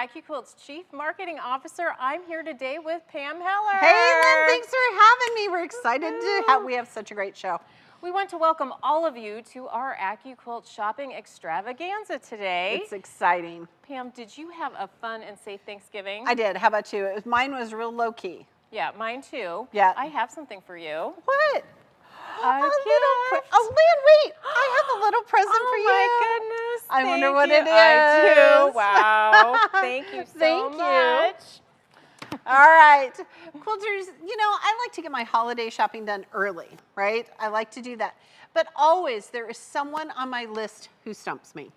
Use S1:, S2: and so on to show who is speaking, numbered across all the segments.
S1: AccuQuilt's Chief Marketing Officer. I'm here today with Pam Heller.
S2: Hey, Lynn, thanks for having me. We're excited to have, we have such a great show.
S1: We want to welcome all of you to our AccuQuilt Shopping Extravaganza today.
S2: It's exciting.
S1: Pam, did you have a fun and safe Thanksgiving?
S2: I did. How about you? Mine was real low key.
S1: Yeah, mine too.
S2: Yeah.
S1: I have something for you.
S2: What?
S1: A gift.
S2: Oh, Lynn, wait. I have a little present for you.
S1: Oh, my goodness.
S2: I wonder what it is.
S1: I do. Wow. Thank you so
S2: Thank
S1: much.
S2: All right. Quilters, you know, I like to get my holiday shopping done early, right? I like to do that. But always there is someone on my list who stumps me.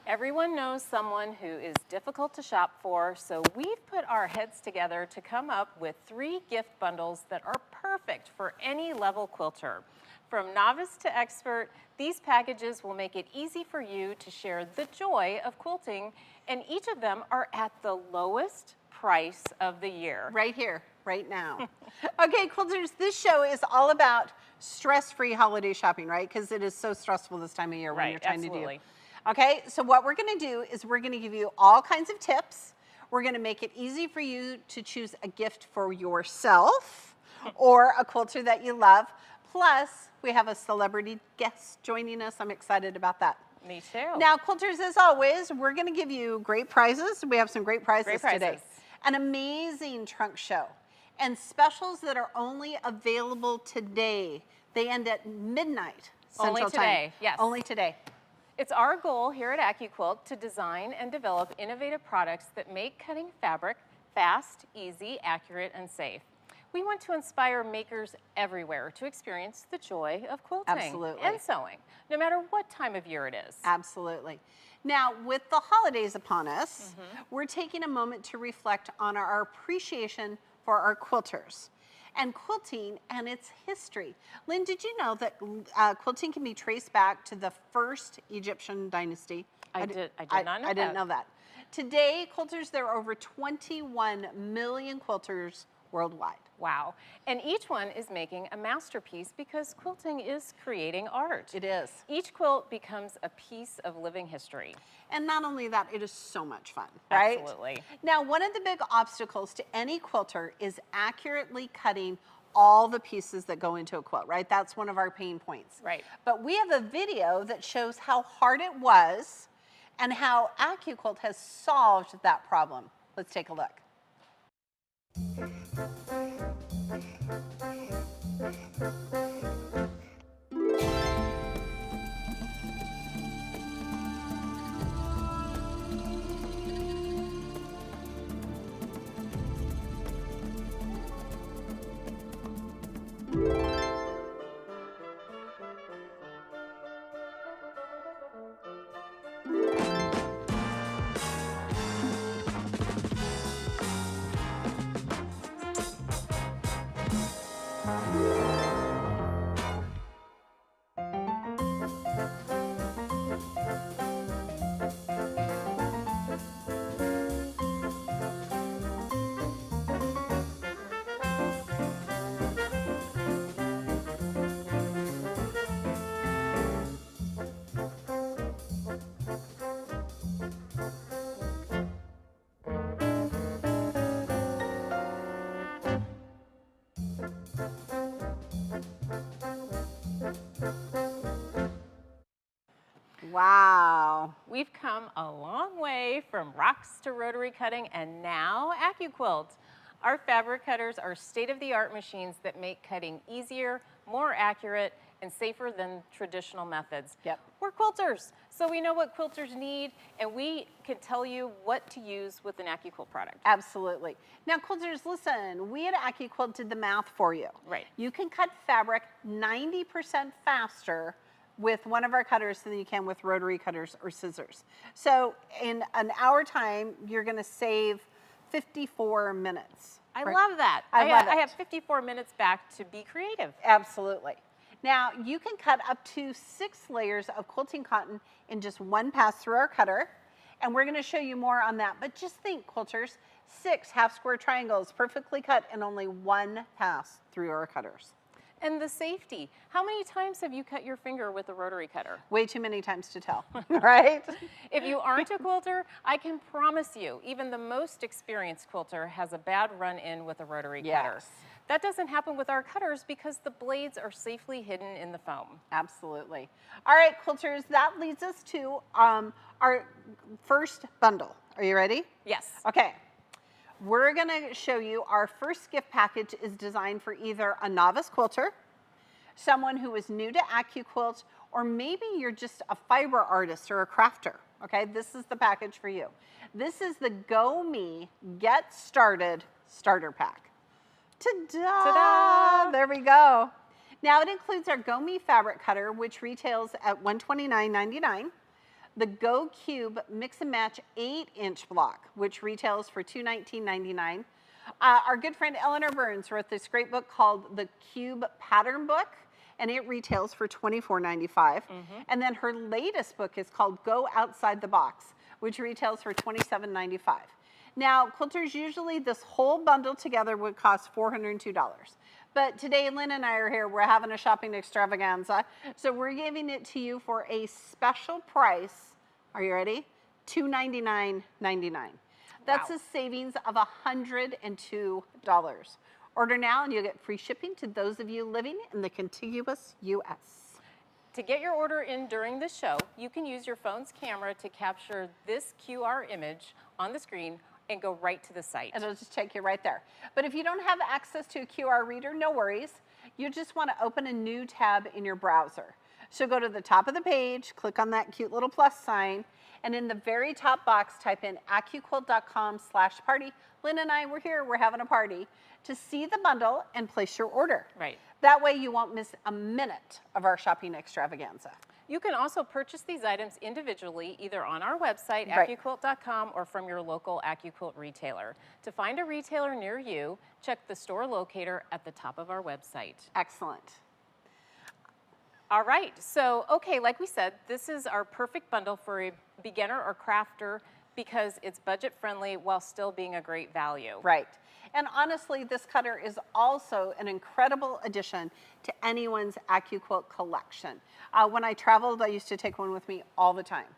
S1: Everyone knows someone who is difficult to shop for, so we've put our heads together to come up with 3 gift bundles that are perfect for any level quilter. From novice to expert, these packages will make it easy for you to share the joy of quilting, and each of them are at the lowest price of the year.
S2: Right here, right now. Okay, quilters, this show is all about stress-free holiday shopping, right? Because it is so stressful this time of year when you're trying to do. Okay, so what we're gonna do is we're gonna give you all kinds of tips. We're gonna make it easy for you to choose a gift for yourself or a quilter that you love. Plus, we have a celebrity guest joining us. I'm excited about that.
S1: Me too.
S2: Now, quilters, as always, we're gonna give you great prizes. We have some great prizes today. An amazing trunk show and specials that are only available today. They end at midnight Central Time.
S1: Only today, yes.
S2: Only today.
S1: It's our goal here at AccuQuilt to design and develop innovative products that make cutting fabric fast, easy, accurate, and safe. We want to inspire makers everywhere to experience the joy of quilting and sewing, no matter what time of year it is.
S2: Absolutely. Now, with the holidays upon us, we're taking a moment to reflect on our appreciation for our quilters and quilting and its history. Lynn, did you know that quilting can be traced back to the first Egyptian dynasty?
S1: I did not know that.
S2: I didn't know that. Today, quilters, there are over 21 million quilters worldwide.
S1: Wow. And each one is making a masterpiece because quilting is creating art.
S2: It is.
S1: Each quilt becomes a piece of living history.
S2: And not only that, it is so much fun, right?
S1: Absolutely.
S2: Now, one of the big obstacles to any quilter is accurately cutting all the pieces that go into a quilt, right? That's one of our pain points.
S1: Right.
S2: But we have a video that shows how hard it was and how AccuQuilt has solved that problem. Let's take a look. Wow.
S1: We've come a long way from rocks to rotary cutting and now AccuQuilt. Our fabric cutters are state-of-the-art machines that make cutting easier, more accurate, and safer than traditional methods.
S2: Yep.
S1: We're quilters, so we know what quilters need, and we can tell you what to use with an AccuQuilt product.
S2: Absolutely. Now, quilters, listen, we at AccuQuilt did the math for you.
S1: Right.
S2: You can cut fabric 90% faster with one of our cutters than you can with rotary cutters or scissors. So in an hour time, you're gonna save 54 minutes.
S1: I love that.
S2: I love it.
S1: I have 54 minutes back to be creative.
S2: Absolutely. Now, you can cut up to 6 layers of quilting cotton in just one pass through our cutter, and we're gonna show you more on that. But just think, quilters, 6 half square triangles perfectly cut in only one pass through our cutters.
S1: And the safety. How many times have you cut your finger with a rotary cutter?
S2: Way too many times to tell, right?
S1: If you aren't a quilter, I can promise you, even the most experienced quilter has a bad run-in with a rotary cutter. That doesn't happen with our cutters because the blades are safely hidden in the foam.
S2: Absolutely. All right, quilters, that leads us to our first bundle. Are you ready?
S1: Yes.
S2: Okay. We're going to show you our first gift package is designed for either a novice quilter, someone who is new to AccuQuilt, or maybe you're just a fiber artist or a crafter. Okay, this is the package for you. This is the Go Me Get Started Starter Pack. Ta-da!
S1: Ta-da!
S2: There we go. Now it includes our Go Me fabric cutter, which retails at $129.99. The Go Cube Mix and Match 8-inch block, which retails for $219.99. Our good friend Eleanor Burns wrote this great book called The Cube Pattern Book, and it retails for $24.95. And then her latest book is called Go Outside the Box, which retails for $27.95. Now, quilters, usually this whole bundle together would cost $402. But today, Lynn and I are here. We're having a shopping extravaganza. So we're giving it to you for a special price. Are you ready? $299.99. That's a savings of $102. Order now and you'll get free shipping to those of you living in the contiguous U.S.
S1: To get your order in during the show, you can use your phone's camera to capture this QR image on the screen and go right to the site.
S2: It'll just take you right there. But if you don't have access to a QR reader, no worries. You just want to open a new tab in your browser. So go to the top of the page, click on that cute little plus sign, and in the very top box, type in AccuQuilt.com/party. Lynn and I, we're here, we're having a party, to see the bundle and place your order.
S1: Right.
S2: That way you won't miss a minute of our shopping extravaganza.
S1: You can also purchase these items individually, either on our website,
S2: Right.
S1: AccuQuilt.com, or from your local AccuQuilt retailer. To find a retailer near you, check the store locator at the top of our website.
S2: Excellent.
S1: All right, so, okay, like we said, this is our perfect bundle for a beginner or crafter because it's budget friendly while still being a great value.
S2: Right. And honestly, this cutter is also an incredible addition to anyone's AccuQuilt collection. When I traveled, I used to take one with me all the time.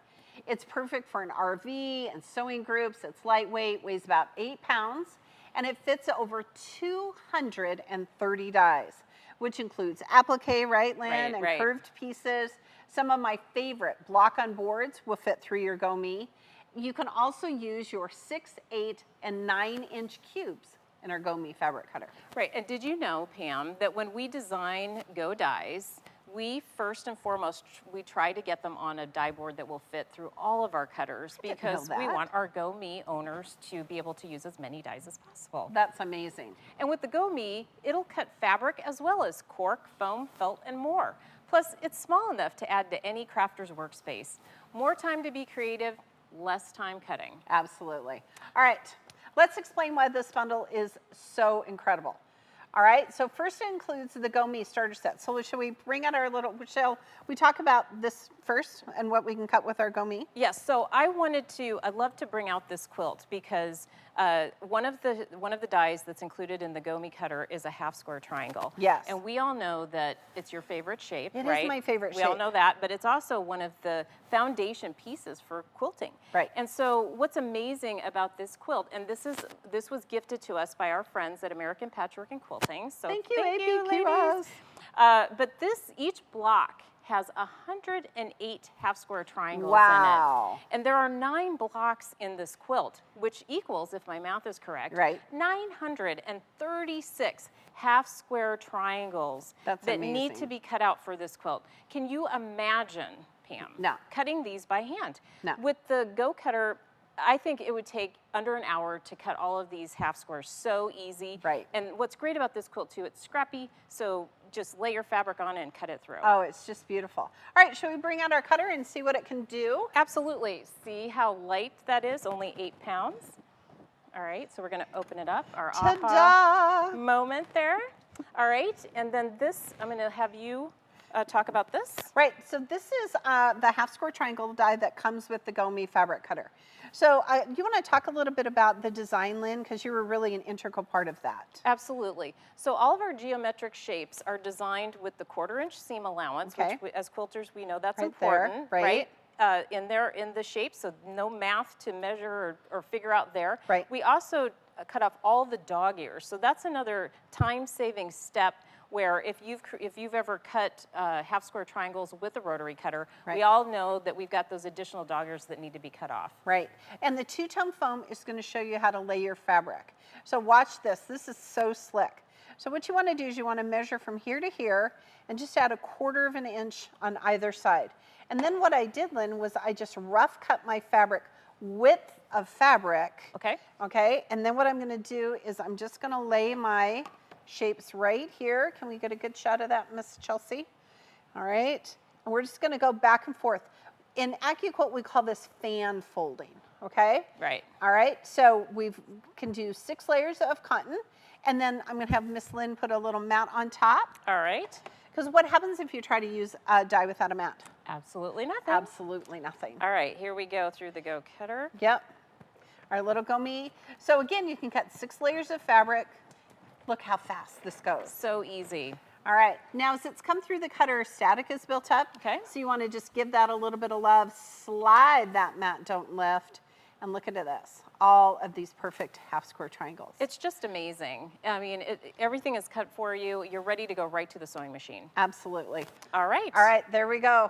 S2: It's perfect for an RV and sewing groups. It's lightweight, weighs about 8 pounds, and it fits over 230 dies, which includes applique, right, Lynn, and curved pieces. Some of my favorite block-on boards will fit through your Go Me. You can also use your 6, 8, and 9-inch cubes in our Go Me fabric cutter.
S1: Right, and did you know, Pam, that when we design Go dies, we first and foremost, we try to get them on a die board that will fit through all of our cutters because we want our Go Me owners to be able to use as many dies as possible.
S2: That's amazing.
S1: And with the Go Me, it'll cut fabric as well as cork, foam, felt, and more. Plus, it's small enough to add to any crafter's workspace. More time to be creative, less time cutting.
S2: Absolutely. All right, let's explain why this bundle is so incredible. All right, so first it includes the Go Me starter set. So shall we bring out our little, shall we talk about this first and what we can cut with our Go Me?
S1: Yes, so I'd love to bring out this quilt because one of the dies that's included in the Go Me cutter is a half square triangle.
S2: Yes.
S1: And we all know that it's your favorite shape,
S2: right?
S1: It
S2: is my favorite shape.
S1: We all know that, but it's also one of the foundation pieces for quilting.
S2: Right.
S1: And so what's amazing about this quilt, and this was gifted to us by our friends at American Patchwork and Quilting. So
S2: thank you,
S1: ladies. But each block has 108 half square triangles in it. And there are 9 blocks in this quilt, which equals, if my math is correct, 936 half square triangles that need to be cut out for this quilt. Can you imagine, Pam, cutting these by hand?
S2: No.
S1: With the Go Cutter, I think it would take under an hour to cut all of these half squares. So easy.
S2: Right.
S1: And what's great about this quilt too, it's scrappy, so just lay your fabric on it and cut it through.
S2: Oh, it's just beautiful. All right, shall we bring out our cutter and see what it can do?
S1: Absolutely. See how light that is, only 8 pounds. All right, so we're gonna open it up, our aha moment there. All right, and then this, I'm gonna have you talk about this?
S2: Right, so this is the half square triangle die that comes with the Go Me fabric cutter. So you want to talk a little bit about the design, Lynn, because you were really an integral part of that.
S1: Absolutely. So all of our geometric shapes are designed with the 1/4-inch seam allowance, which as quilters we know that's important,
S2: right?
S1: In the shape, so no math to measure or figure out there.
S2: Right.
S1: We also cut off all the dog ears, so that's another time-saving step. Where if you've ever cut half square triangles with a rotary cutter, we all know that we've got those additional dog ears that need to be cut off. Right.
S2: And the two-tone foam is going to show you how to lay your fabric. So watch this. This is so slick. So what you want to do is you want to measure from here to here and just add 1/4 of an inch on either side. And then what I did, Lynn, was I just rough cut my fabric width of fabric.
S1: Okay.
S2: Okay. And then what I'm going to do is I'm just going to lay my shapes right here. Can we get a good shot of that, Miss Chelsea? All right. And we're just going to go back and forth. In AccuQuilt, we call this fan folding. Okay?
S1: Right.
S2: All right. So we can do 6 layers of cotton. And then I'm going to have Miss Lynn put a little mat on top.
S1: All right.
S2: Because what happens if you try to use a die without a mat?
S1: Absolutely nothing.
S2: Absolutely nothing.
S1: All right. Here we go through the Go Cutter.
S2: Yep. Our little Go Me. So again, you can cut 6 layers of fabric. Look how fast this goes.
S1: So easy.
S2: All right, now as it's come through the cutter, static is built up.
S1: Okay.
S2: So you want to just give that a little bit of love, slide that mat, don't lift, and look at this. All of these perfect half square triangles.
S1: It's just amazing. I mean, everything is cut for you. You're ready to go right to the sewing machine.
S2: Absolutely.
S1: All right.
S2: All right, there we go.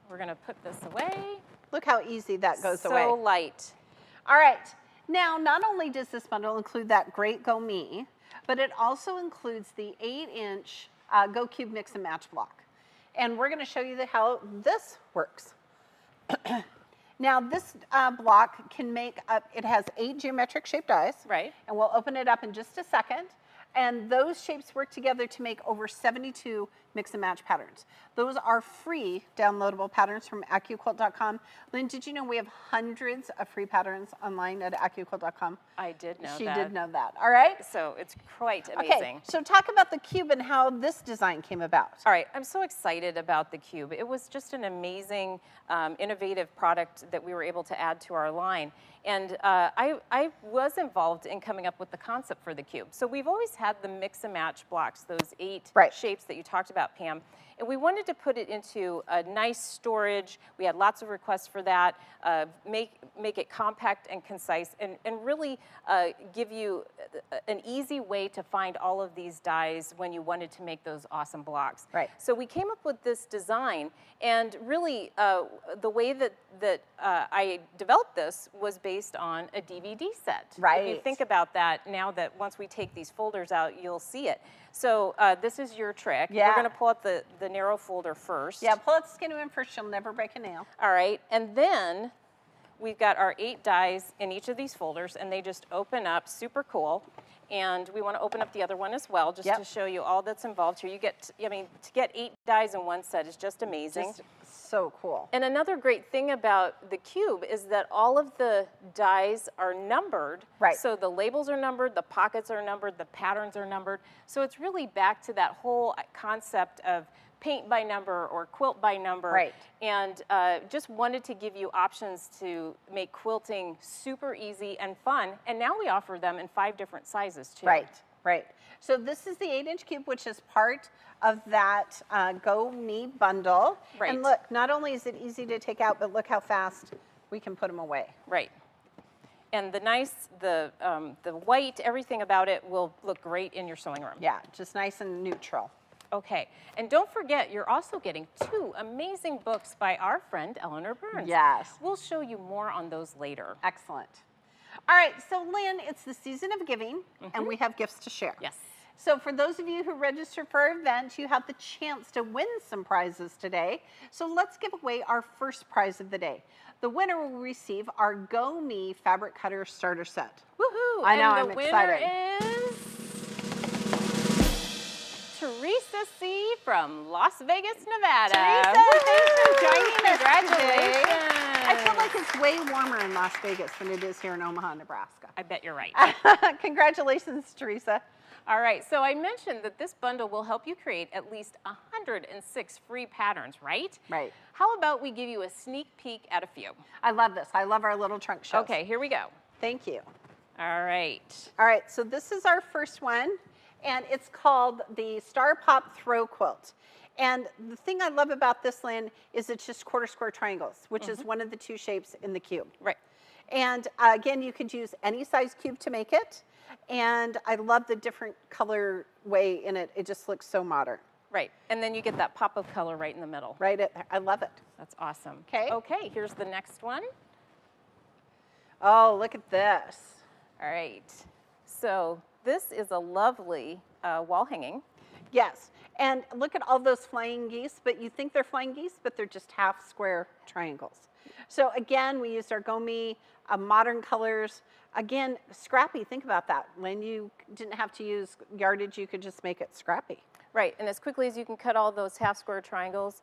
S1: We're going to put this away.
S2: Look how easy that goes away.
S1: So light.
S2: All right, now not only does this bundle include that great Go Me, but it also includes the 8-inch Go Cube Mix and Match block. And we're going to show you how this works. Now this block can make up, it has 8 geometric shaped dies.
S1: Right.
S2: And we'll open it up in just a second. And those shapes work together to make over 72 mix and match patterns. Those are free downloadable patterns from AccuQuilt.com. Lynn, did you know we have hundreds of free patterns online at AccuQuilt.com?
S1: I did know that.
S2: She did know that. All right.
S1: So it's quite amazing.
S2: Okay, so talk about the cube and how this design came about.
S1: All right, I'm so excited about the cube. It was just an amazing, innovative product that we were able to add to our line. And I was involved in coming up with the concept for the cube. So we've always had the mix and match blocks, those 8 shapes that you talked about, Pam. And we wanted to put it into a nice storage. We had lots of requests for that. Make it compact and concise, and really give you an easy way to find all of these dies when you wanted to make those awesome blocks.
S2: Right.
S1: So we came up with this design, and really the way that I developed this was based on a DVD set.
S2: Right.
S1: If you think about that, now that once we take these folders out, you'll see it. So this is your trick.
S2: Yeah.
S1: We're going to pull out the narrow folder first.
S2: Yeah, pull out the skinny one first. You'll never break a nail.
S1: All right, and then we've got our 8 dies in each of these folders, and they just open up, super cool. And we want to open up the other one as well, just to show you all that's involved here. You get, I mean, to get 8 dies in one set is just amazing.
S2: Just so cool.
S1: And another great thing about the cube is that all of the dies are numbered.
S2: Right.
S1: So the labels are numbered, the pockets are numbered, the patterns are numbered. So it's really back to that whole concept of paint by number or quilt by number.
S2: Right.
S1: And just wanted to give you options to make quilting super easy and fun. And now we offer them in 5 different sizes too.
S2: Right, right. So this is the 8-inch cube, which is part of that Go Me bundle.
S1: Right.
S2: And look, not only is it easy to take out, but look how fast we can put them away.
S1: Right. And the white, everything about it will look great in your sewing room.
S2: Yeah, just nice and neutral.
S1: Okay, and don't forget, you're also getting 2 amazing books by our friend Eleanor Burns.
S2: Yes.
S1: We'll show you more on those later.
S2: Excellent. All right, so Lynn, it's the season of giving, and we have gifts to share.
S1: Yes.
S2: So for those of you who register for our event, you have the chance to win some prizes today. So let's give away our first prize of the day. The winner will receive our Go Me fabric cutter starter set.
S1: Woohoo!
S2: I know,
S1: and
S2: I'm excited.
S1: The winner is Teresa C. from Las Vegas, Nevada.
S2: Teresa, thanks for joining us
S1: Congratulations.
S2: today. I feel like it's way warmer in Las Vegas than it is here in Omaha, Nebraska.
S1: I bet you're right.
S2: Congratulations, Teresa.
S1: All right, so I mentioned that this bundle will help you create at least 106 free patterns, right?
S2: Right.
S1: How about we give you a sneak peek at a few?
S2: I love this. I love our little trunk shows.
S1: Okay, here we go.
S2: Thank you.
S1: All right.
S2: All right, so this is our first one, and it's called the Star Pop Throw Quilt. And the thing I love about this, Lynn, is it's just quarter square triangles, which is one of the two shapes in the cube.
S1: Right.
S2: And again, you could use any size cube to make it. And I love the different color way in it. It just looks so modern.
S1: Right, and then you get that pop of color right in the middle.
S2: Right, I love it.
S1: That's awesome.
S2: Okay.
S1: Okay, here's the next one.
S2: Oh, look at this.
S1: All right, so this is a lovely wall hanging.
S2: Yes, and look at all those flying geese, but you think they're flying geese, but they're just half square triangles. So again, we used our Gomi modern colors. Again, scrappy, think about that. When you didn't have to use yardage, you could just make it scrappy.
S1: Right, and as quickly as you can cut all those half square triangles,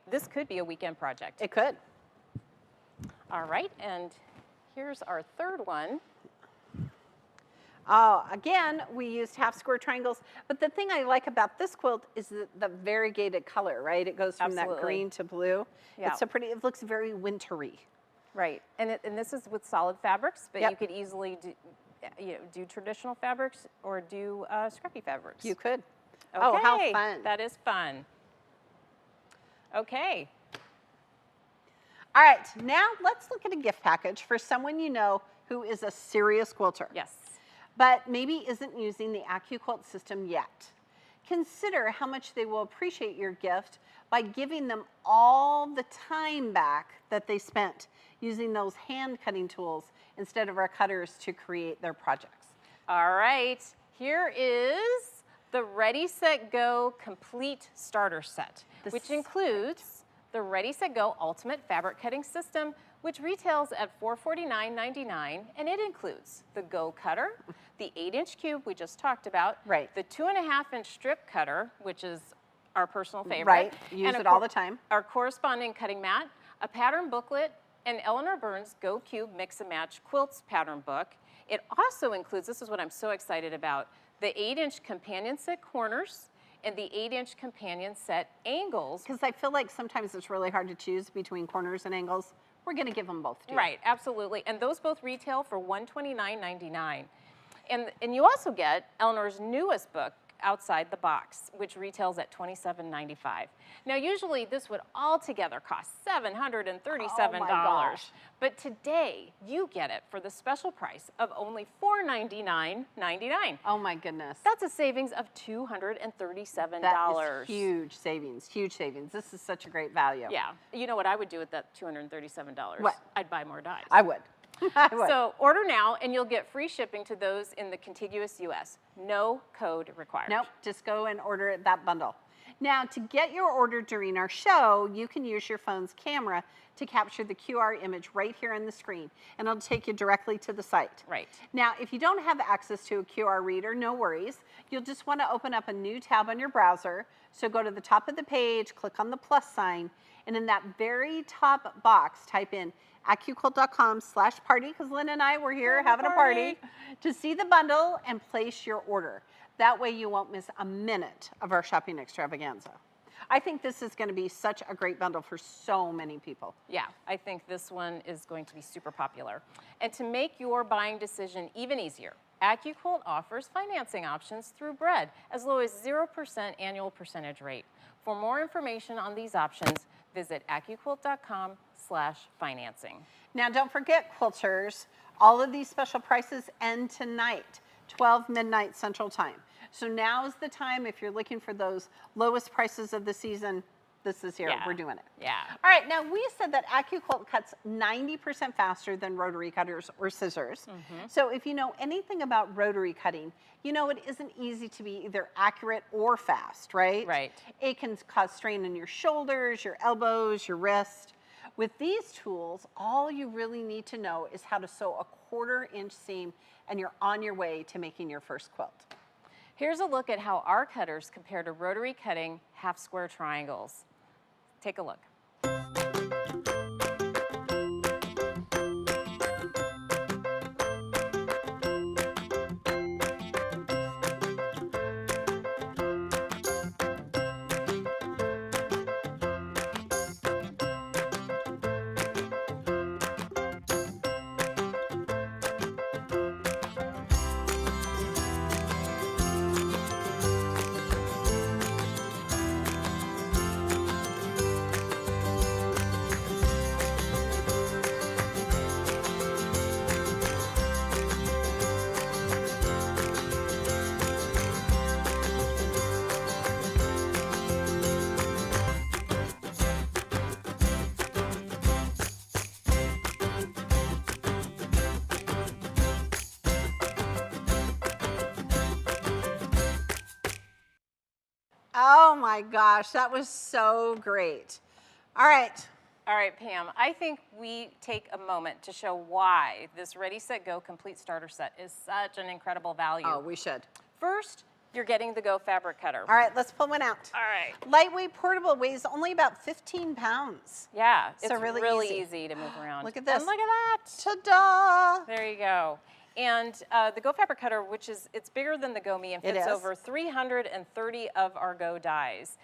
S1: this could be a weekend project.
S2: It could.
S1: All right, and here's our third one.
S2: Again, we used half square triangles, but the thing I like about this quilt is the variegated color, right? It goes from that green to blue.
S1: Yeah.
S2: It's so pretty. It looks very wintry.
S1: Right, and this is with solid fabrics, but
S2: Yep.
S1: you could easily do traditional fabrics or do scrappy fabrics.
S2: You could.
S1: Okay.
S2: Oh, how fun.
S1: That is fun. Okay.
S2: All right, now let's look at a gift package for someone you know who is a serious quilter.
S1: Yes.
S2: But maybe isn't using the AccuQuilt system yet. Consider how much they will appreciate your gift by giving them all the time back that they spent using those hand cutting tools instead of our cutters to create their projects.
S1: All right, here is the Ready, Set, Go Complete Starter Set, which includes the Ready, Set, Go Ultimate Fabric Cutting System, which retails at $449.99, and it includes the Go Cutter, the 8-inch cube we just talked about,
S2: Right.
S1: the 2.5-inch strip cutter, which is our personal favorite.
S2: Right, use
S1: and
S2: it all the time.
S1: Our corresponding cutting mat, a pattern booklet, and Eleanor Burns' Go Cube Mix and Match Quilts pattern book. It also includes, this is what I'm so excited about, the 8-inch companion set corners and the 8-inch companion set angles.
S2: Because I feel like sometimes it's really hard to choose between corners and angles. We're going to give them both to you.
S1: Right, absolutely. And those both retail for $129.99. And you also get Eleanor's newest book, Outside the Box, which retails at $27.95. Now, usually this would altogether cost $737.
S2: Oh my gosh.
S1: But today, you get it for the special price of only $499.99.
S2: Oh my goodness.
S1: That's a savings of $237.
S2: That is huge savings, huge savings. This is such a great value.
S1: Yeah. You know what I would do with that $237?
S2: What?
S1: I'd buy more dies.
S2: I would. I would.
S1: So order now and you'll get free shipping to those in the contiguous U.S. No code required.
S2: Nope, just go and order that bundle. Now, to get your order during our show, you can use your phone's camera to capture the QR image right here on the screen, and it'll take you directly to the site.
S1: Right.
S2: Now, if you don't have access to a QR reader, no worries. You'll just want to open up a new tab on your browser. So go to the top of the page, click on the plus sign, and in that very top box, type in AccuQuilt.com/party, because Lynn and I were here having a party, to see the bundle and place your order. That way you won't miss a minute of our shopping extravaganza. I think this is going to be such a great bundle for so many people.
S1: Yeah, I think this one is going to be super popular. And to make your buying decision even easier, AccuQuilt offers financing options through Bread, as low as 0% annual percentage rate. For more information on these options, visit AccuQuilt.com/financing.
S2: Now, don't forget, quilters, all of these special prices end tonight, 12 midnight Central Time. So now is the time, if you're looking for those lowest prices of the season, this is here.
S1: Yeah.
S2: We're doing it.
S1: Yeah.
S2: All right, now we said that AccuQuilt cuts 90% faster than rotary cutters or scissors. So if you know anything about rotary cutting, you know it isn't easy to be either accurate or fast, right?
S1: Right.
S2: It can cause strain in your shoulders, your elbows, your wrist. With these tools, all you really need to know is how to sew a 1/4-inch seam, and you're on your way to making your first quilt.
S1: Here's a look at how our cutters compare to rotary cutting half square triangles. Take a look.
S2: Oh my gosh, that was so great. All right.
S1: All right, Pam, I think we take a moment to show why this Ready, Set, Go complete starter set is such an incredible value.
S2: Oh, we should.
S1: First, you're getting the Go fabric cutter.
S2: All right, let's pull one out.
S1: All right.
S2: Lightweight, portable, weighs only about 15 pounds.
S1: Yeah,
S2: So
S1: it's
S2: really
S1: easy to move around.
S2: Look at this.
S1: And look at that.
S2: Ta-da!
S1: There you go. And the Go fabric cutter, it's bigger than the Go Me and
S2: It
S1: fits
S2: is.
S1: over 330 of our Go dies.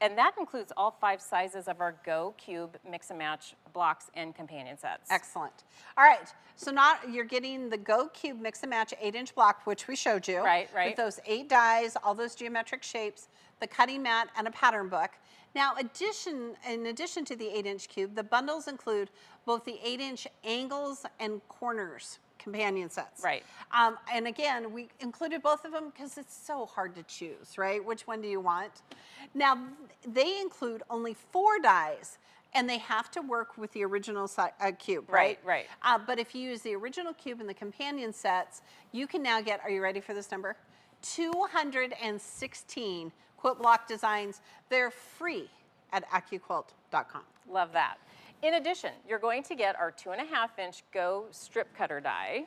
S1: And that includes all 5 sizes of our Go Cube mix and match blocks and companion sets.
S2: Excellent. All right, so you're getting the Go Cube mix and match 8-inch block, which we showed you.
S1: Right.
S2: With those 8 dies, all those geometric shapes, the cutting mat, and a pattern book. Now, in addition to the 8-inch cube, the bundles include both the 8-inch angles and corners companion sets.
S1: Right.
S2: And again, we included both of them because it's so hard to choose, right? Which one do you want? Now, they include only 4 dies, and they have to work with the original cube, right?
S1: Right.
S2: But if you use the original cube and the companion sets, you can now get, are you ready for this number? 216 quilt block designs. They're free at AccuQuilt.com.
S1: Love that. In addition, you're going to get our 2.5-inch Go strip cutter die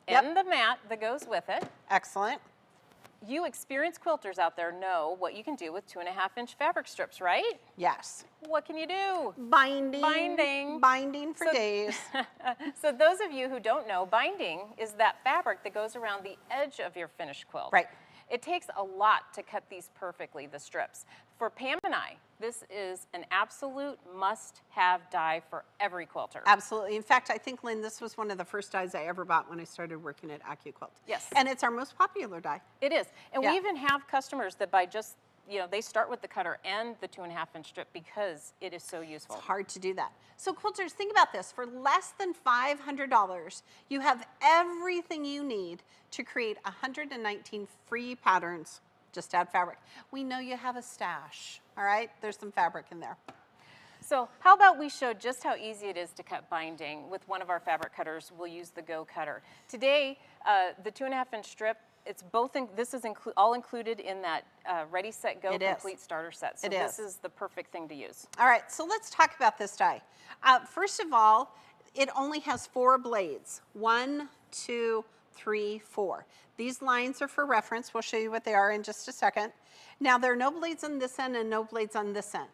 S1: and the mat that goes with it.
S2: Excellent.
S1: You experienced quilters out there know what you can do with 2.5-inch fabric strips, right?
S2: Yes.
S1: What can you do?
S2: Binding.
S1: Binding.
S2: Binding for days.
S1: So those of you who don't know, binding is that fabric that goes around the edge of your finished quilt.
S2: Right.
S1: It takes a lot to cut these perfectly, the strips. For Pam and I, this is an absolute must-have die for every quilter.
S2: Absolutely. In fact, I think, Lynn, this was one of the first dies I ever bought when I started working at AccuQuilt.
S1: Yes.
S2: And it's our most popular die.
S1: It is. And
S2: Yeah.
S1: we even have customers that buy just, they start with the cutter and the 2.5-inch strip because it is so useful.
S2: It's hard to do that. So quilters, think about this. For less than $500, you have everything you need to create 119 free patterns. Just add fabric. We know you have a stash, all right? There's some fabric in there.
S1: So how about we show just how easy it is to cut binding with one of our fabric cutters. We'll use the Go cutter. Today, the 2.5-inch strip, this is all included in that Ready, Set, Go complete starter set. So this is the perfect thing to use.
S2: All right, so let's talk about this die. First of all, it only has 4 blades. 1, 2, 3, 4. These lines are for reference. We'll show you what they are in just a second. Now, there are no blades on this end and no blades on this end.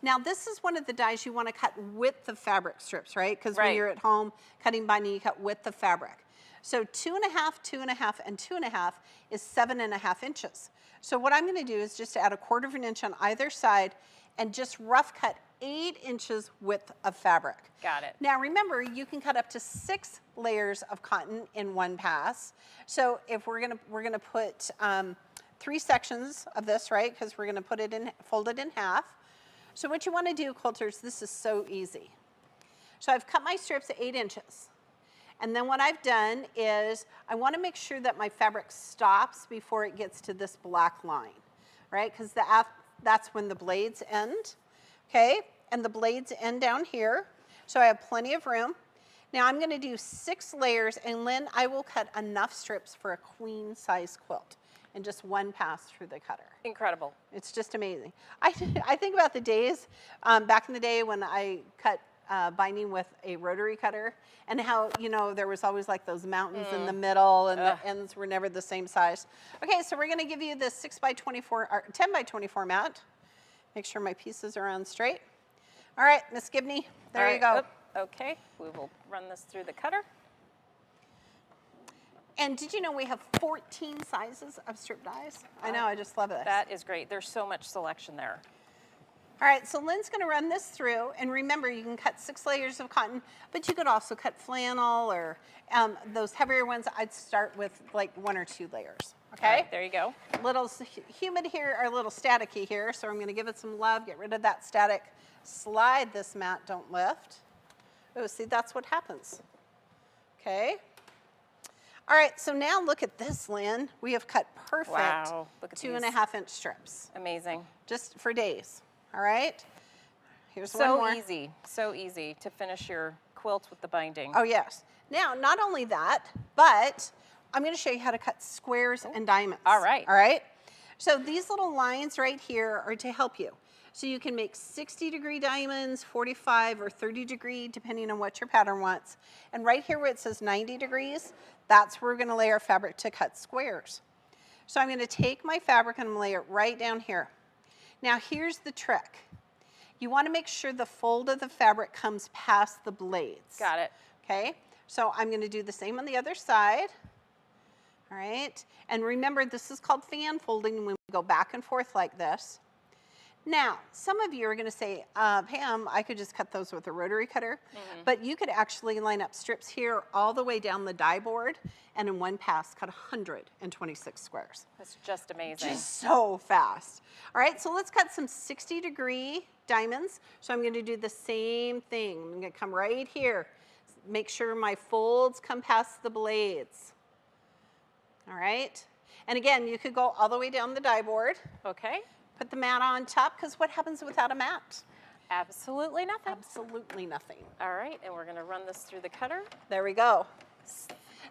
S2: Now, this is one of the dies you want to cut width of fabric strips, right? Because when you're at home cutting binding, you cut width of fabric. So 2.5, 2.5, and 2.5 is 7.5 inches. So what I'm going to do is just add 1/4 inch on either side and just rough cut 8 inches width of fabric.
S1: Got it.
S2: Now remember, you can cut up to 6 layers of cotton in one pass. So if we're gonna put 3 sections of this, right? Because we're gonna fold it in half. So what you want to do, quilters, this is so easy. So I've cut my strips at 8 inches. And then what I've done is I want to make sure that my fabric stops before it gets to this black line, right? Because that's when the blades end, okay? And the blades end down here. So I have plenty of room. Now I'm going to do 6 layers, and Lynn, I will cut enough strips for a queen size quilt in just one pass through the cutter.
S1: Incredible.
S2: It's just amazing. I think about the days back in the day when I cut binding with a rotary cutter, and how, there was always like those mountains in the middle, and the ends were never the same size. Okay, so we're going to give you the 6x24 or 10x24 mat. Make sure my pieces are on straight. All right, Miss Gibney, there you go.
S1: Okay, we will run this through the cutter.
S2: And did you know we have 14 sizes of strip dies? I know, I just love it.
S1: That is great. There's so much selection there.
S2: All right, so Lynn's going to run this through, and remember, you can cut 6 layers of cotton, but you could also cut flannel or those heavier ones. I'd start with like 1 or 2 layers, okay?
S1: All right, there you go.
S2: A little humid here, or a little staticky here, so I'm going to give it some love, get rid of that static. Slide this mat, don't lift. Oh, see, that's what happens, okay? All right, so now look at this, Lynn. We have cut perfect
S1: Wow, look at
S2: 2.5-inch strips.
S1: Amazing.
S2: Just for days. All right, here's one more.
S1: So easy to finish your quilt with the binding.
S2: Oh, yes. Now, not only that, but I'm going to show you how to cut squares and diamonds.
S1: All right.
S2: All right. So these little lines right here are to help you. So you can make 60-degree diamonds, 45 or 30-degree, depending on what your pattern wants. And right here where it says 90 degrees, that's where we're gonna lay our fabric to cut squares. So I'm gonna take my fabric and I'm gonna lay it right down here. Now here's the trick. You wanna make sure the fold of the fabric comes past the blades.
S1: Got it.
S2: Okay, so I'm gonna do the same on the other side. All right, and remember this is called fan folding when we go back and forth like this. Now, some of you are going to say, Pam, I could just cut those with a rotary cutter, but you could actually line up strips here all the way down the die board and in one pass cut 126 squares.
S1: That's just amazing.
S2: Just so fast. All right, so let's cut some 60-degree diamonds. So I'm going to do the same thing. I'm going to come right here. Make sure my folds come past the blades. All right, and again, you could go all the way down the die board.
S1: Okay.
S2: Put the mat on top, because what happens without a mat?
S1: Absolutely nothing.
S2: Absolutely nothing.
S1: All right, and we're gonna run this through the cutter.
S2: There we go.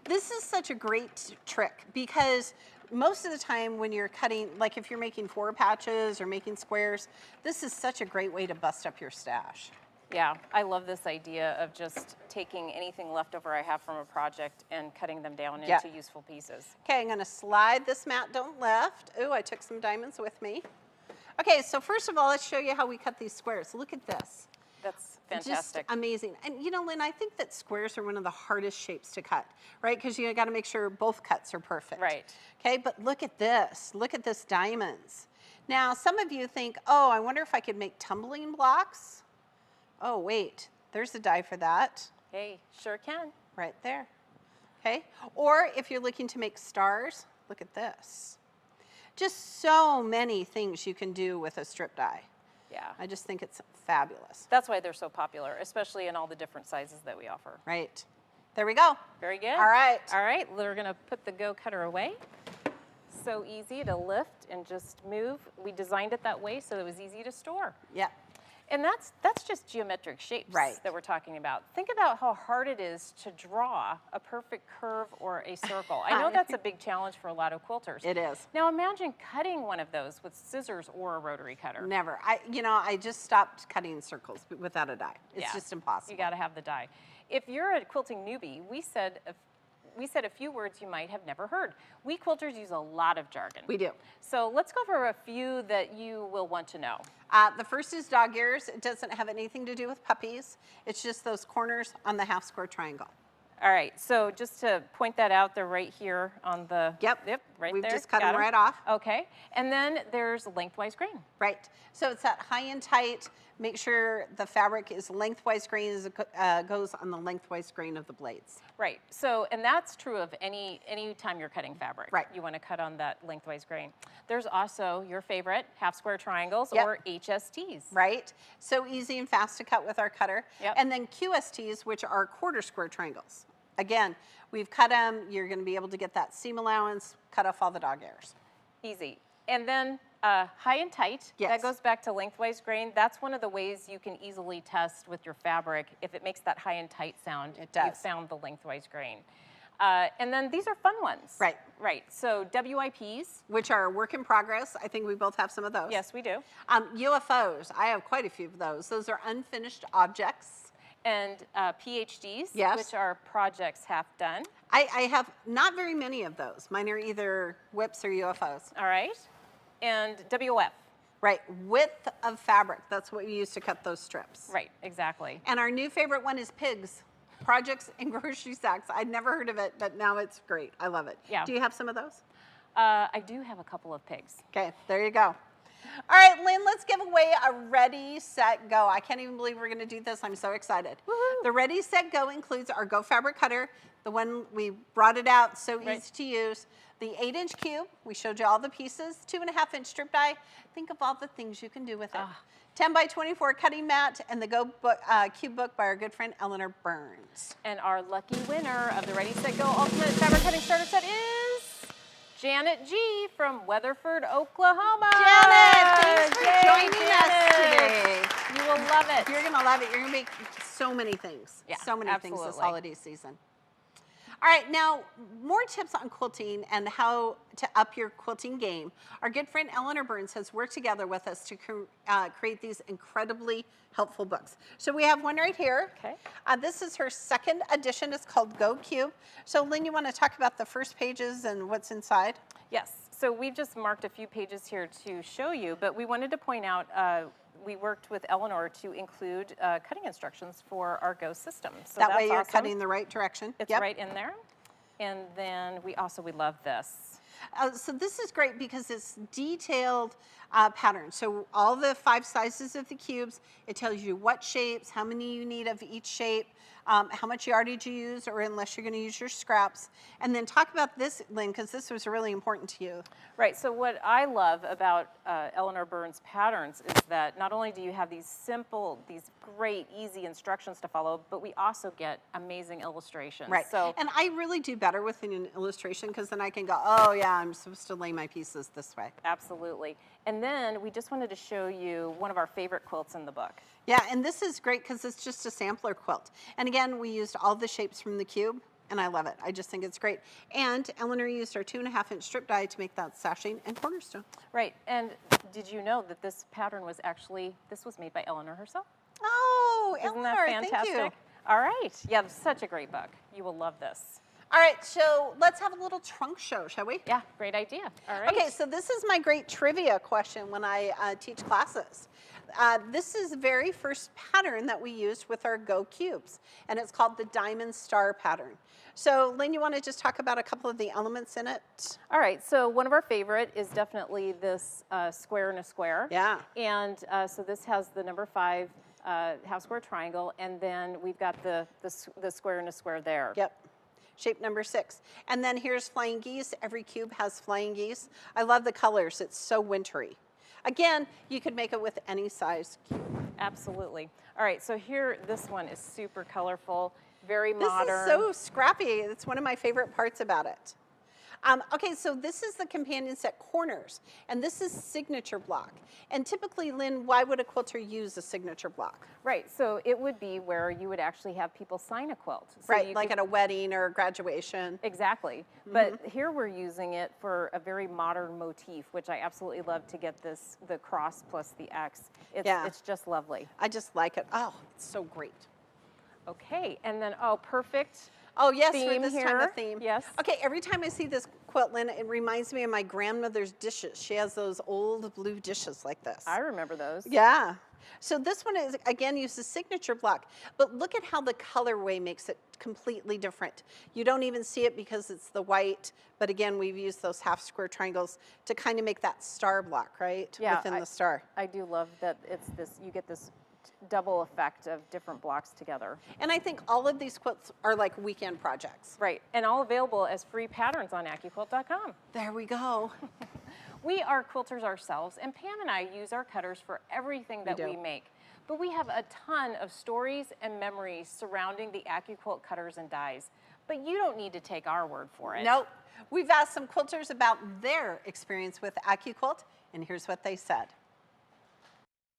S2: This is such a great trick because most of the time when you're cutting, like if you're making 4 patches or making squares, this is such a great way to bust up your stash.
S1: Yeah, I love this idea of just taking anything left over I have from a project and cutting them down into useful pieces.
S2: Okay, I'm gonna slide this mat, don't lift. Ooh, I took some diamonds with me. Okay, so first of all, let's show you how we cut these squares. Look at this.
S1: That's fantastic.
S2: Just amazing. And you know, Lynn, I think that squares are one of the hardest shapes to cut, right? Because you got to make sure both cuts are perfect.
S1: Right.
S2: Okay, but look at this. Look at this diamonds. Now, some of you think, oh, I wonder if I could make tumbling blocks. Oh, wait, there's a die for that.
S1: Hey, sure can.
S2: Right there. Okay, or if you're looking to make stars, look at this. Just so many things you can do with a strip die.
S1: Yeah.
S2: I just think it's fabulous.
S1: That's why they're so popular, especially in all the different sizes that we offer.
S2: Right. There we go.
S1: Very good.
S2: All right.
S1: All right, we're gonna put the Go Cutter away. So easy to lift and just move. We designed it that way so it was easy to store.
S2: Yeah.
S1: And that's just geometric shapes
S2: Right.
S1: that we're talking about. Think about how hard it is to draw a perfect curve or a circle. I know that's a big challenge for a lot of quilters.
S2: It is.
S1: Now imagine cutting one of those with scissors or a rotary cutter.
S2: Never. I just stopped cutting circles without a die. It's just impossible.
S1: You got to have the die. If you're a quilting newbie, we said a few words you might have never heard. We quilters use a lot of jargon.
S2: We do.
S1: So let's go over a few that you will want to know.
S2: The first is dog ears. It doesn't have anything to do with puppies. It's just those corners on the half square triangle.
S1: All right, so just to point that out, they're right here on the,
S2: Yep,
S1: right
S2: we've
S1: there.
S2: just cut
S1: Got
S2: them right off.
S1: Okay, and then there's lengthwise grain.
S2: Right, so it's that high and tight. Make sure the fabric is lengthwise grain as it goes on the lengthwise grain of the blades.
S1: Right, so, and that's true of any time you're cutting fabric.
S2: Right.
S1: You want to cut on that lengthwise grain. There's also your favorite half square triangles
S2: Yep.
S1: or HSTs.
S2: Right, so easy and fast to cut with our cutter.
S1: Yep.
S2: And then QSTs, which are quarter square triangles. Again, we've cut them. You're going to be able to get that seam allowance, cut off all the dog ears.
S1: Easy. And then high and tight,
S2: Yes.
S1: that goes back to lengthwise grain. That's one of the ways you can easily test with your fabric if it makes that high and tight sound.
S2: It does.
S1: You've found the lengthwise grain. And then these are fun ones.
S2: Right.
S1: Right. So WIPs.
S2: Which are a work in progress. I think we both have some of those.
S1: Yes, we do.
S2: UFOs, I have quite a few of those. Those are unfinished objects.
S1: And PhDs,
S2: Yes.
S1: which are projects half done.
S2: I have not very many of those. Mine are either whips or UFOs.
S1: All right. And WF.
S2: Right, width of fabric. That's what we use to cut those strips.
S1: Right, exactly.
S2: And our new favorite one is pigs. Projects and grocery sacks. I'd never heard of it, but now it's great. I love it.
S1: Yeah.
S2: Do you have some of those?
S1: I do have a couple of pigs.
S2: Okay, there you go. All right, Lynn, let's give away a Ready, Set, Go. I can't even believe we're going to do this. I'm so excited.
S1: Woohoo.
S2: The Ready, Set, Go includes our Go Fabric Cutter, the one we brought it out, so
S1: Right.
S2: easy to use. The 8-inch cube, we showed you all the pieces. 2.5-inch strip die. Think of all the things you can do with it. 10 by 24 cutting mat, and the Go book, Cube book by our good friend Eleanor Burns.
S1: And our lucky winner of the Ready, Set, Go Ultimate Fabric Cutting Starter Set is Janet G. from Weatherford, Oklahoma.
S2: Janet, thanks for
S1: Yay,
S2: joining us
S1: Janet.
S2: today.
S1: You will love it.
S2: You're going to love it. You're going to make so many things.
S1: Yeah,
S2: so many things this
S1: absolutely.
S2: holiday season. All right, now more tips on quilting and how to up your quilting game. Our good friend Eleanor Burns has worked together with us to create these incredibly helpful books. So we have one right here.
S1: Okay.
S2: This is her second edition. It's called Go Cube. So Lynn, you want to talk about the first pages and what's inside?
S1: Yes. So we've just marked a few pages here to show you, but we wanted to point out we worked with Eleanor to include cutting instructions for our Go system. So
S2: that
S1: that's
S2: way you're
S1: awesome.
S2: cutting the right direction.
S1: It's right in there. And then we love this.
S2: So this is great because it's detailed pattern. So all the 5 sizes of the cubes, it tells you what shapes, how many you need of each shape, how much yardage you use, or unless you're going to use your scraps. And then talk about this, Lynn, because this was really important to you.
S1: Right, so what I love about Eleanor Burns patterns is that not only do you have these simple, these great, easy instructions to follow, but we also get amazing illustrations.
S2: Right,
S1: so,
S2: and I really do better with an illustration because then I can go, oh yeah, I'm supposed to lay my pieces this way.
S1: Absolutely. And then we just wanted to show you one of our favorite quilts in the book.
S2: Yeah, and this is great because it's just a sampler quilt. And again, we used all the shapes from the cube, and I love it. I just think it's great. And Eleanor used our 2.5-inch strip die to make that sashing and cornerstone.
S1: Right, and did you know that this pattern was this was made by Eleanor herself?
S2: Oh,
S1: Isn't
S2: Eleanor,
S1: that fantastic?
S2: thank you.
S1: All right, yeah, such a great book. You will love this.
S2: All right, so let's have a little trunk show, shall we?
S1: Yeah, great idea. All right.
S2: Okay, so this is my great trivia question when I teach classes. This is the very first pattern that we used with our Go Cubes, and it's called the Diamond Star pattern. So Lynn, you want to just talk about a couple of the elements in it?
S1: All right, so one of our favorite is definitely this square in a square.
S2: Yeah.
S1: And so this has the number 5 half square triangle, and then we've got the square in a square there.
S2: Yep. Shape number 6. And then here's flying geese. Every cube has flying geese. I love the colors. It's so wintry. Again, you could make it with any size cube.
S1: Absolutely. All right, so here, this one is super colorful, very modern.
S2: This is so scrappy. It's one of my favorite parts about it. Okay, so this is the companion set corners, and this is signature block. And typically, Lynn, why would a quilter use a signature block?
S1: Right, so it would be where you would actually have people sign a quilt. So
S2: right, like at a wedding or a graduation.
S1: Exactly, but here we're using it for a very modern motif, which I absolutely love to get the cross plus the X. It's just lovely.
S2: I just like it. Oh, it's so great.
S1: Okay, and then, perfect.
S2: Oh, yes, for
S1: theme
S2: this
S1: here.
S2: time of theme.
S1: Yes.
S2: Okay, every time I see this quilt, Lynn, it reminds me of my grandmother's dishes. She has those old blue dishes like this.
S1: I remember those.
S2: Yeah. So this one is, again, uses signature block, but look at how the colorway makes it completely different. You don't even see it because it's the white, but again, we've used those half square triangles to kind of make that star block, right?
S1: Yeah,
S2: within the star.
S1: I do love that you get this double effect of different blocks together.
S2: And I think all of these quilts are like weekend projects.
S1: Right, and all available as free patterns on AccuQuilt.com.
S2: There we go.
S1: We are quilters ourselves, and Pam and I use our cutters for everything that we make. But we have a ton of stories and memories surrounding the AccuQuilt cutters and dies. But you don't need to take our word for it.
S2: Nope. We've asked some quilters about their experience with AccuQuilt, and here's what they said.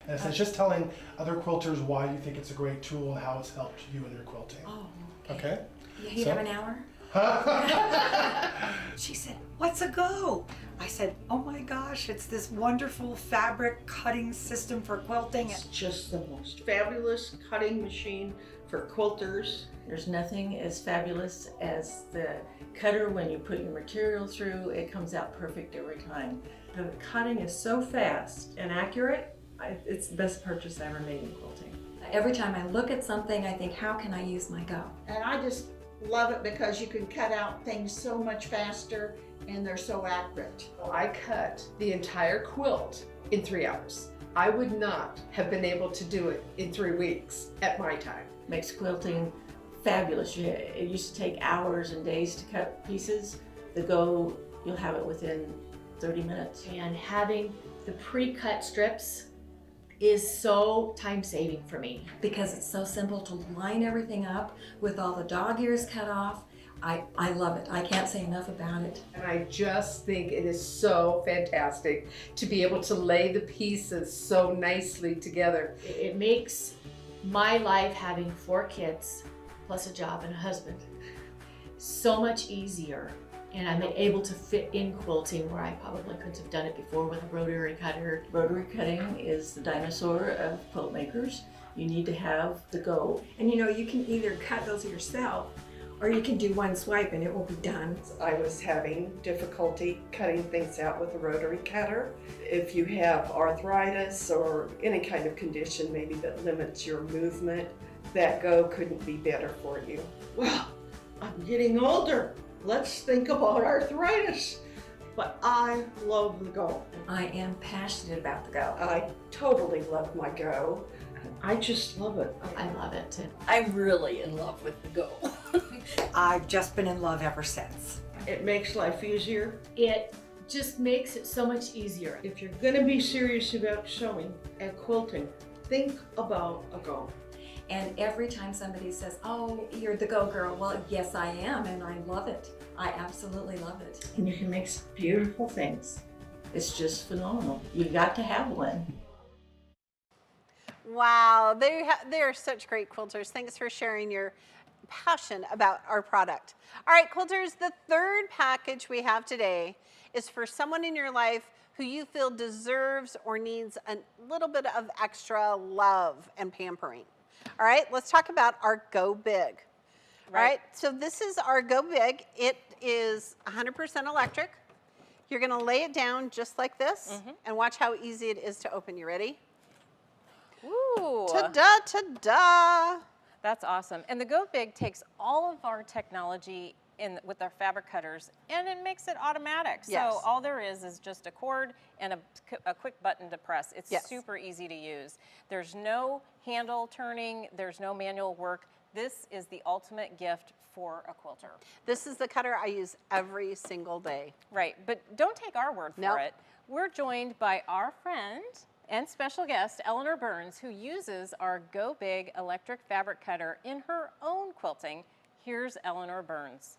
S3: And it's just telling other quilters why you think it's a great tool and how it's helped you in your quilting.
S4: Oh,
S3: Okay?
S4: you have an hour? She said, what's a Go? I said, oh my gosh, it's this wonderful fabric cutting system for quilting.
S5: It's just the most fabulous cutting machine for quilters. There's nothing as fabulous as the cutter when you put your material through. It comes out perfect every time. The cutting is so fast and accurate. It's the best purchase I ever made in quilting.
S6: Every time I look at something, I think, how can I use my Go?
S7: And I just love it because you can cut out things so much faster and they're so accurate.
S8: I cut the entire quilt in 3 hours. I would not have been able to do it in 3 weeks at my time.
S5: Makes quilting fabulous. It used to take hours and days to cut pieces. The Go, you'll have it within 30 minutes.
S9: And having the pre-cut strips is so time-saving for me.
S6: Because it's so simple to line everything up with all the dog ears cut off. I love it. I can't say enough about it.
S8: And I just think it is so fantastic to be able to lay the pieces so nicely together.
S9: It makes my life, having 4 kids plus a job and a husband, so much easier. And I'm able to fit in quilting where I probably couldn't have done it before with a rotary cutter.
S5: Rotary cutting is the dinosaur of quilt makers. You need to have the go.
S6: And you know, you can either cut those yourself or you can do one swipe and it will be done.
S10: I was having difficulty cutting things out with a rotary cutter. If you have arthritis or any kind of condition maybe that limits your movement, that go couldn't be better for you.
S7: Well, I'm getting older. Let's think about arthritis. But I love the go.
S6: I am passionate about the go.
S10: I totally love my go.
S7: I just love it.
S9: I love it.
S11: I'm really in love with the go.
S4: I've just been in love ever since.
S7: It makes life easier.
S9: It just makes it so much easier.
S7: If you're gonna be serious about sewing and quilting, think about a go.
S6: And every time somebody says, oh, you're the go girl, well, yes, I am, and I love it. I absolutely love it.
S5: And you can make some beautiful things. It's just phenomenal. You've got to have one.
S2: Wow, they are such great quilters. Thanks for sharing your passion about our product. All right, quilters, the third package we have today is for someone in your life who you feel deserves or needs a little bit of extra love and pampering. All right, let's talk about our Go Big. All right, so this is our Go Big. It is 100% electric. You're gonna lay it down just like this and watch how easy it is to open. You ready?
S1: Ooh.
S2: Ta-da, ta-da.
S1: That's awesome. And the Go Big takes all of our technology with our fabric cutters and it makes it automatic.
S2: Yes.
S1: So all there is just a cord and a quick button to press. It's
S2: Yes.
S1: super easy to use. There's no handle turning, there's no manual work. This is the ultimate gift for a quilter.
S2: This is the cutter I use every single day.
S1: Right, but don't take our word for
S2: Nope.
S1: it. We're joined by our friend and special guest, Eleanor Burns, who uses our Go Big electric fabric cutter in her own quilting. Here's Eleanor Burns.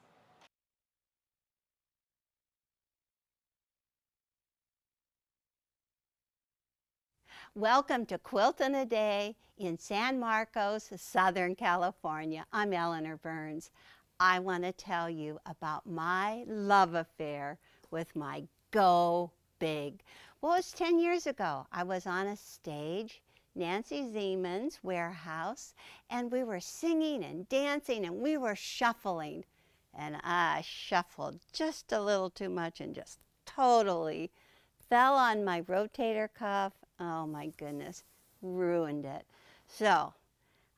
S12: Welcome to Quilting a Day in San Marcos, Southern California. I'm Eleanor Burns. I want to tell you about my love affair with my Go Big. Well, it was 10 years ago. I was on a stage, Nancy Zeman's warehouse, and we were singing and dancing and we were shuffling. And I shuffled just a little too much and just totally fell on my rotator cuff. Oh my goodness, ruined it. So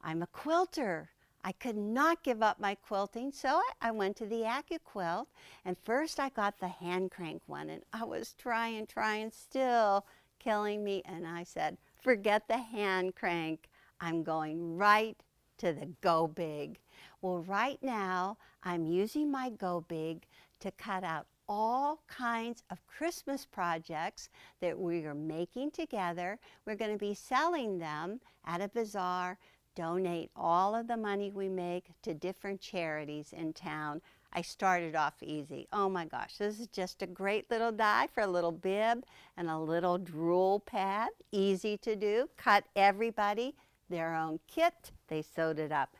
S12: I'm a quilter. I could not give up my quilting, so I went to the AccuQuilt, and first I got the hand crank one, and I was trying, still killing me, and I said, forget the hand crank. I'm going right to the Go Big. Well, right now, I'm using my Go Big to cut out all kinds of Christmas projects that we are making together. We're going to be selling them at a bazaar, donate all of the money we make to different charities in town. I started off easy. Oh my gosh, this is just a great little die for a little bib and a little drool pad. Easy to do. Cut everybody their own kit. They sewed it up.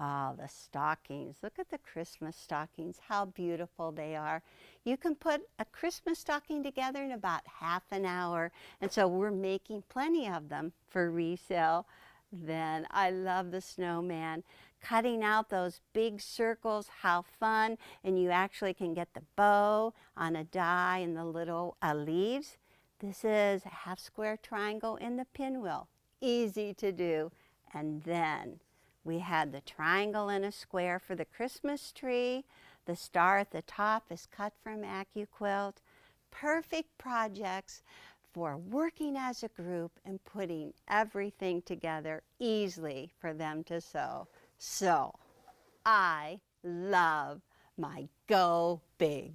S12: Oh, the stockings. Look at the Christmas stockings, how beautiful they are. You can put a Christmas stocking together in about half an hour, and so we're making plenty of them for resale. Then I love the snowman. Cutting out those big circles, how fun, and you actually can get the bow on a die and the little leaves. This is a half square triangle in the pinwheel. Easy to do. And then we had the triangle and a square for the Christmas tree. The star at the top is cut from AccuQuilt. Perfect projects for working as a group and putting everything together easily for them to sew. So, I love my Go Big.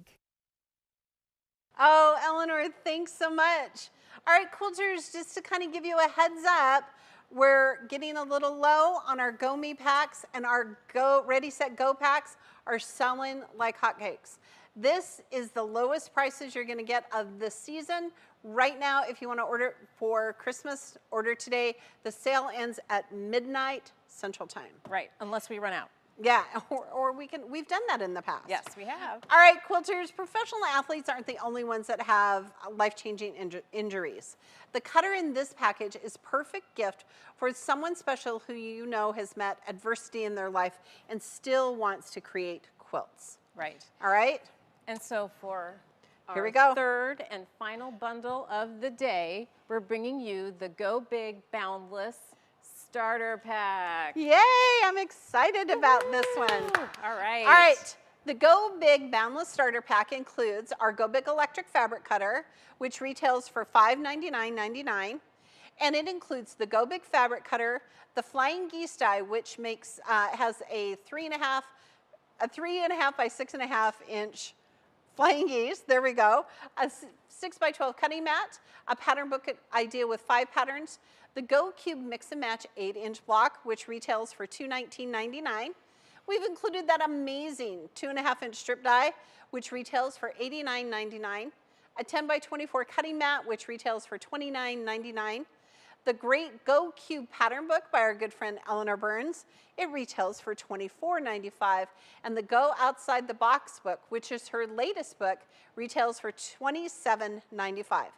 S2: Oh, Eleanor, thanks so much. All right, quilters, just to kind of give you a heads up, we're getting a little low on our Go Me packs, and our Ready, Set, Go packs are selling like hotcakes. This is the lowest prices you're gonna get of the season. Right now, if you wanna order for Christmas, order today. The sale ends at midnight Central Time.
S1: Right, unless we run out.
S2: Yeah, or we've done that in the past.
S1: Yes, we have.
S2: All right, quilters, professional athletes aren't the only ones that have life-changing injuries. The cutter in this package is perfect gift for someone special who you know has met adversity in their life and still wants to create quilts.
S1: Right.
S2: All right?
S1: And so for
S2: Here we
S1: our
S2: go.
S1: third and final bundle of the day, we're bringing you the Go Big Boundless Starter Pack.
S2: Yay, I'm excited about this one.
S1: All right.
S2: All right, the Go Big Boundless Starter Pack includes our Go Big electric fabric cutter, which retails for $599.99. And it includes the Go Big fabric cutter, the Flying Geese die, which has a 3.5 by 6.5 inch Flying Geese, there we go, a 6 by 12 cutting mat, a pattern book idea with 5 patterns, the Go Cube Mix and Match 8-inch block, which retails for $219.99. We've included that amazing 2.5-inch strip die, which retails for $89.99. A 10 by 24 cutting mat, which retails for $29.99. The great Go Cube pattern book by our good friend Eleanor Burns, it retails for $24.95. And the Go Outside the Box book, which is her latest book, retails for $27.95.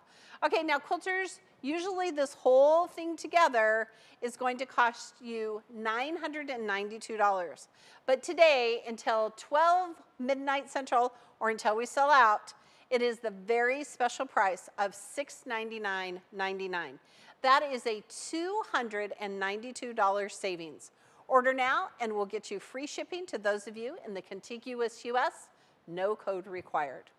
S2: Okay, now quilters, usually this whole thing together is going to cost you $992. But today, until 12 midnight central, or until we sell out, it is the very special price of $699.99. That is a $292 savings. Order now and we'll get you free shipping to those of you in the contiguous US, no code required.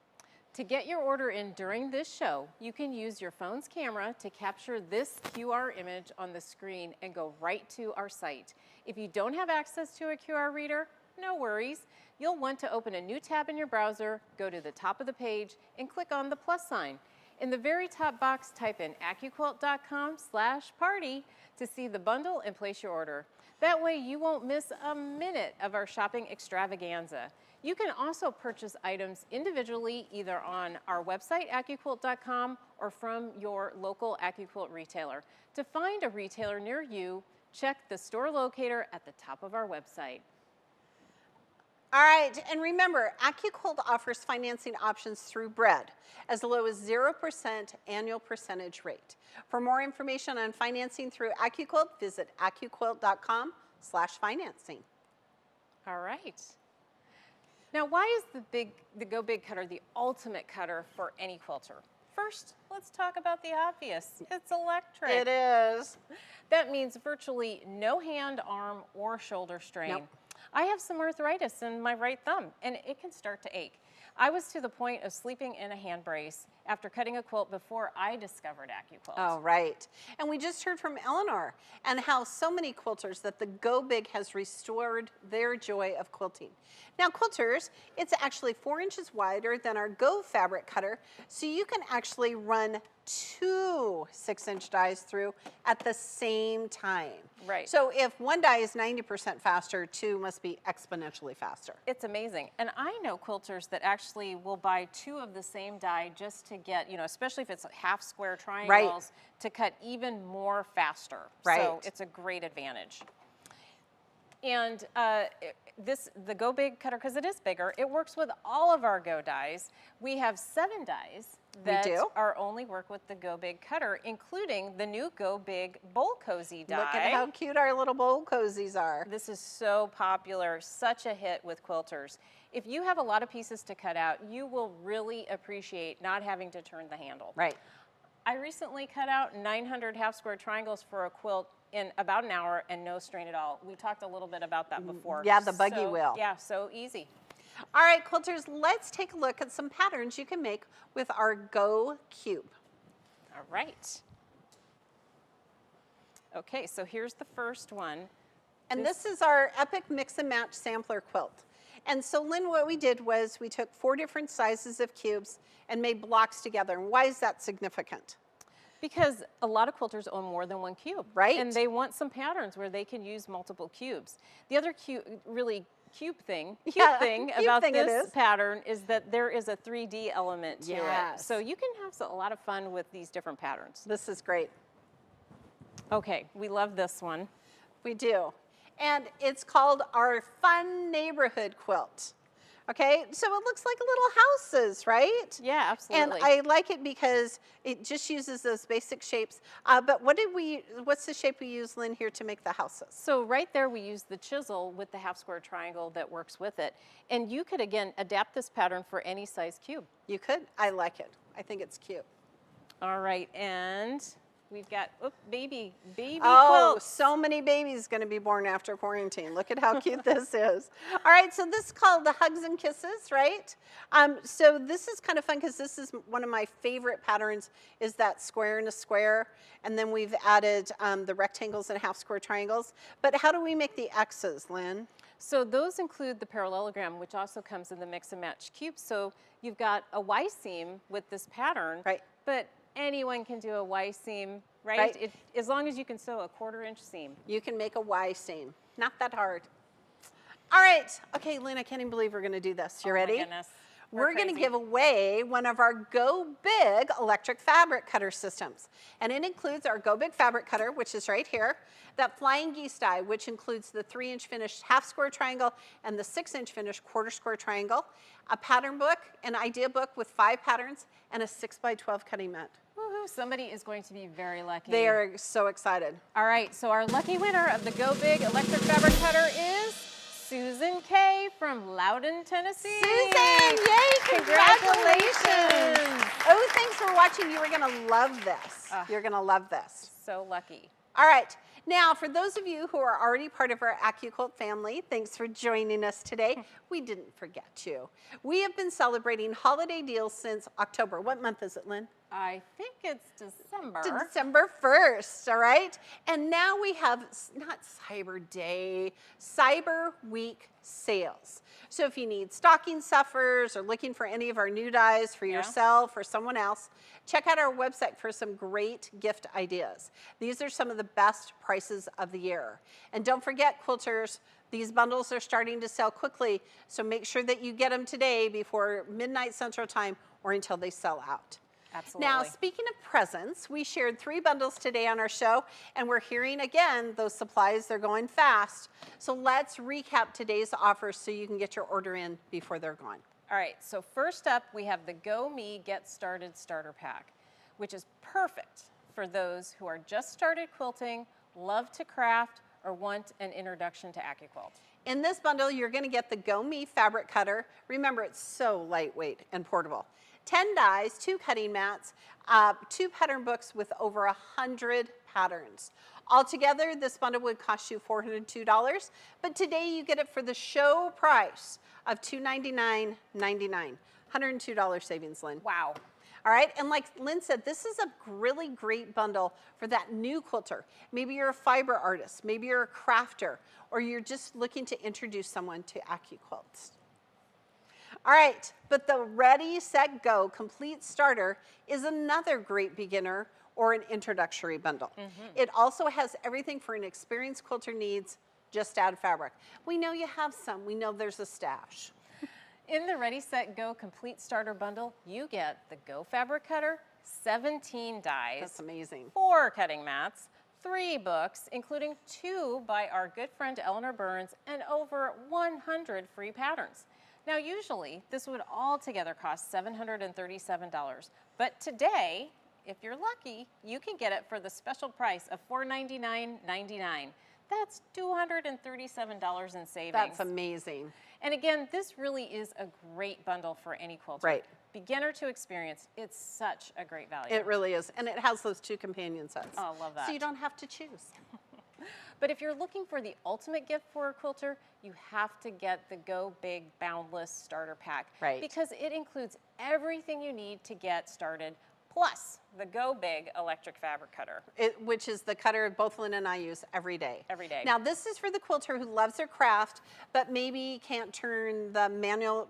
S1: To get your order in during this show, you can use your phone's camera to capture this QR image on the screen and go right to our site. If you don't have access to a QR reader, no worries. You'll want to open a new tab in your browser, go to the top of the page, and click on the plus sign. In the very top box, type in AccuQuilt.com/party to see the bundle and place your order. That way you won't miss a minute of our shopping extravaganza. You can also purchase items individually either on our website, AccuQuilt.com, or from your local AccuQuilt retailer. To find a retailer near you, check the store locator at the top of our website.
S2: All right, and remember, AccuQuilt offers financing options through Bread, as low as 0% annual percentage rate. For more information on financing through AccuQuilt, visit AccuQuilt.com/financing.
S1: All right. Now, why is the Go Big cutter the ultimate cutter for any quilter? First, let's talk about the obvious. It's electric.
S2: It is.
S1: That means virtually no hand, arm, or shoulder strain.
S2: Nope.
S1: I have some arthritis in my right thumb, and it can start to ache. I was to the point of sleeping in a hand brace after cutting a quilt before I discovered AccuQuilt.
S2: Oh, right. And we just heard from Eleanor and how so many quilters that the Go Big has restored their joy of quilting. Now, quilters, it's actually 4 inches wider than our Go fabric cutter, so you can actually run 2 6-inch dies through at the same time.
S1: Right.
S2: So if one die is 90% faster, 2 must be exponentially faster.
S1: It's amazing. And I know quilters that actually will buy 2 of the same die just to get, especially if it's half square triangles, to cut even more faster.
S2: Right.
S1: So it's a great advantage. And the Go Big cutter, because it is bigger, it works with all of our Go dies. We have 7 dies that are only work with the Go Big cutter, including the new Go Big Bowl Cozy die.
S2: Look at how cute our little bowl cozies are.
S1: This is so popular, such a hit with quilters. If you have a lot of pieces to cut out, you will really appreciate not having to turn the handle.
S2: Right.
S1: I recently cut out 900 half square triangles for a quilt in about an hour and no strain at all. We talked a little bit about that before.
S2: Yeah, the buggy wheel.
S1: Yeah, so easy.
S2: All right, quilters, let's take a look at some patterns you can make with our Go Cube.
S1: All right. Okay, so here's the first one.
S2: And this is our Epic Mix and Match Sampler Quilt. And so, Lynn, what we did was we took 4 different sizes of cubes and made blocks together. And why is that significant?
S1: Because a lot of quilters own more than one cube.
S2: Right.
S1: And they want some patterns where they can use multiple cubes. The other cute thing about this pattern is that there is a 3D element to it. So you can have a lot of fun with these different patterns.
S2: This is great.
S1: Okay, we love this one.
S2: We do. And it's called our Fun Neighborhood Quilt. Okay, so it looks like little houses, right?
S1: Yeah, absolutely.
S2: And I like it because it just uses those basic shapes. But what's the shape we use, Lynn, here to make the houses?
S1: So right there we use the chisel with the half square triangle that works with it. And you could, again, adapt this pattern for any size cube.
S2: You could. I like it. I think it's cute.
S1: All right, and we've got baby
S2: Oh,
S1: quilts.
S2: so many babies going to be born after quarantine. Look at how cute this is. All right, so this is called the Hugs and Kisses, right? So this is kind of fun because this is one of my favorite patterns, is that square and a square. And then we've added the rectangles and half square triangles. But how do we make the X's, Lynn?
S1: So those include the parallelogram, which also comes in the mix and match cube. So you've got a Y seam with this pattern,
S2: right?
S1: But anyone can do a Y seam, right? As long as you can sew a 1/4 inch seam.
S2: You can make a Y seam. Not that hard. All right. Okay, Lynn, I can't even believe we're going to do this. You ready?
S1: My goodness.
S2: We're going to give away one of our Go Big electric fabric cutter systems. And it includes our Go Big fabric cutter, which is right here, that flying geese die, which includes the 3-inch finished half square triangle and the 6-inch finished 1/4 square triangle, a pattern book, an idea book with 5 patterns, and a 6x12 cutting mat.
S1: Woohoo, somebody is going to be very lucky.
S2: They are so excited.
S1: All right, so our lucky winner of the Go Big electric fabric cutter is Susan K. from Loudon, Tennessee.
S2: Susan, yay,
S1: congratulations.
S2: Oh, thanks for watching. You are going to love this. You're going to love this.
S1: So lucky.
S2: All right. Now, for those of you who are already part of our AccuQuilt family, thanks for joining us today. We didn't forget you. We have been celebrating holiday deals since October. What month is it, Lynn?
S1: I think it's December.
S2: December 1st, all right? And now we have, not Cyber Day, Cyber Week sales. So if you need stocking stuffers or looking for any of our new dies for yourself or someone else, check out our website for some great gift ideas. These are some of the best prices of the year. And don't forget, quilters, these bundles are starting to sell quickly, so make sure that you get them today before midnight Central Time or until they sell out.
S1: Absolutely.
S2: Now, speaking of presents, we shared 3 bundles today on our show, and we're hearing again, those supplies, they're going fast. So let's recap today's offers so you can get your order in before they're gone.
S1: All right, so first up, we have the Go Me Get Started Starter Pack, which is perfect for those who are just started quilting, love to craft, or want an introduction to AccuQuilt.
S2: In this bundle, you're going to get the Go Me fabric cutter. Remember, it's so lightweight and portable. 10 dies, 2 cutting mats, 2 pattern books with over 100 patterns. Altogether, this bundle would cost you $402, but today you get it for the show price of $299.99. $102 savings, Lynn.
S1: Wow.
S2: All right, and like Lynn said, this is a really great bundle for that new quilter. Maybe you're a fiber artist, maybe you're a crafter, or you're just looking to introduce someone to AccuQuilt. All right, but the Ready, Set, Go Complete Starter is another great beginner or an introductory bundle. It also has everything for an experienced quilter needs, just add fabric. We know you have some, we know there's a stash.
S1: In the Ready, Set, Go Complete Starter Bundle, you get the Go Fabric Cutter, 17 dies.
S2: That's amazing.
S1: 4 cutting mats, 3 books, including 2 by our good friend Eleanor Burns, and over 100 free patterns. Now, usually, this would all together cost $737, but today, if you're lucky, you can get it for the special price of $499.99. That's $237 in savings.
S2: That's amazing.
S1: And again, this really is a great bundle for any quilter.
S2: Right.
S1: Beginner to experienced, it's such a great value.
S2: It really is, and it has those 2 companion sets.
S1: Oh, I love that.
S2: So you don't have to choose.
S1: But if you're looking for the ultimate gift for a quilter, you have to get the Go Big Boundless Starter Pack.
S2: Right.
S1: Because it includes everything you need to get started, plus the Go Big electric fabric cutter.
S2: Which is the cutter both Lynn and I use every day.
S1: Every day.
S2: Now, this is for the quilter who loves their craft, but maybe can't turn the manual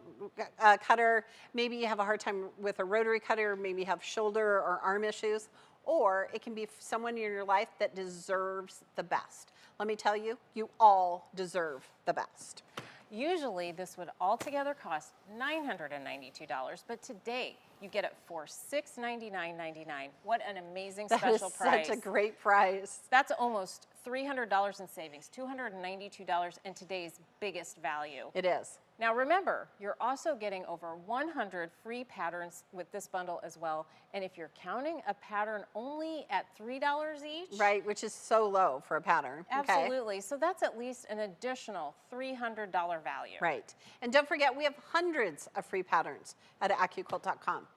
S2: cutter. Maybe you have a hard time with a rotary cutter, maybe you have shoulder or arm issues, or it can be someone in your life that deserves the best. Let me tell you, you all deserve the best.
S1: Usually, this would altogether cost $992, but today, You get it for $699.99. What an amazing
S2: That
S1: special
S2: is
S1: price.
S2: such a great price.
S1: That's almost $300 in savings, $292 in today's biggest value.
S2: It is.
S1: Now remember, you're also getting over 100 free patterns with this bundle as well. And if you're counting a pattern only at $3 each.
S2: Right, which is so low for a pattern.
S1: Absolutely. Okay. So that's at least an additional $300 value.
S2: Right. And don't forget, we have hundreds of free patterns at AccuQuilt.com.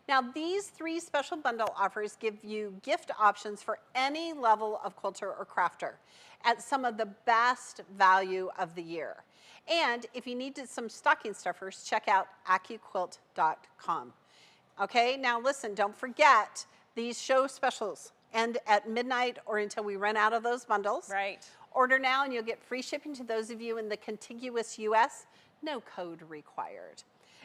S2: Now, these 3 special bundle offers give you gift options for any level of quilter or crafter at some of the best value of the year. And if you needed some stocking stuffers, check out AccuQuilt.com. Okay, now listen, don't forget these show specials end at midnight or until we run out of those bundles.
S1: Right.
S2: Order now and you'll get free shipping to those of you in the contiguous U.S. No code required.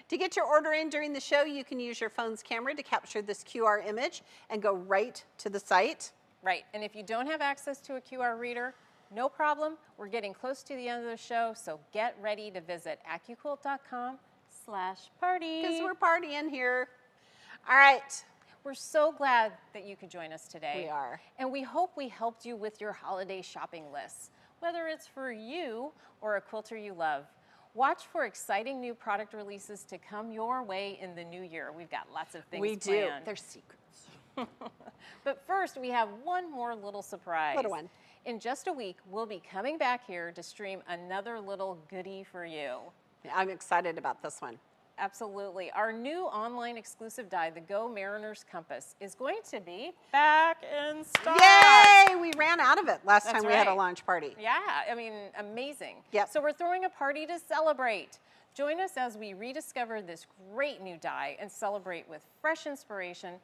S2: To get your order in during the show, you can use your phone's camera to capture this QR image and go right to the site.
S1: Right, and if you don't have access to a QR reader, no problem. We're getting close to the end of the show, so get ready to visit AccuQuilt.com/party.
S2: Because we're partying here. All right.
S1: We're so glad that you could join us today.
S2: We are.
S1: And we hope we helped you with your holiday shopping lists, whether it's for you or a quilter you love. Watch for exciting new product releases to come your way in the new year. We've got lots of things planned.
S2: We do. They're secrets.
S1: But first, we have one more little surprise.
S2: Little one.
S1: In just a week, we'll be coming back here to stream another little goodie for you.
S2: I'm excited about this one.
S1: Absolutely. Our new online exclusive die, the Go Mariner's Compass, is going to be back in stock.
S2: Yay! We ran out of it last time we had a launch party.
S1: Yeah, I mean, amazing.
S2: Yep.
S1: So we're throwing a party to celebrate. Join us as we rediscover this great new die and celebrate with fresh inspiration,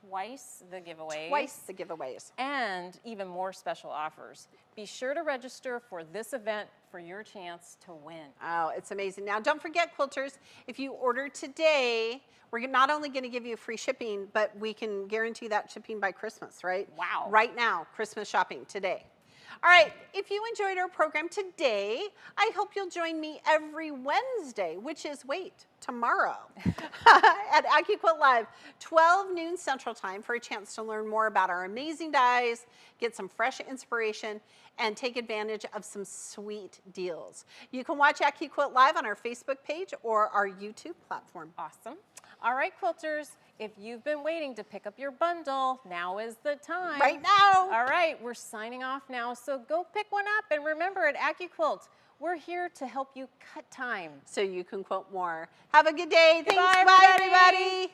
S1: twice the giveaways. And even more special offers. Be sure to register for this event for your chance to win.
S2: Oh, it's amazing. Now, don't forget, quilters, if you order today, we're not only going to give you free shipping, but we can guarantee that shipping by Christmas, right?
S1: Wow.
S2: Right now, Christmas shopping today. All right, if you enjoyed our program today, I hope you'll join me every Wednesday, which is, tomorrow, at AccuQuilt Live, 12 noon Central Time, for a chance to learn more about our amazing dies, get some fresh inspiration, and take advantage of some sweet deals. You can watch AccuQuilt Live on our Facebook page or our YouTube platform.
S1: Awesome. All right, quilters, if you've been waiting to pick up your bundle, now is the time.
S2: Right now.
S1: All right, we're signing off now, so go pick one up. And remember, at AccuQuilt, we're here to help you cut time
S2: so you can quilt more. Have a good day.
S1: Goodbye,
S2: Thanks. Bye, everybody.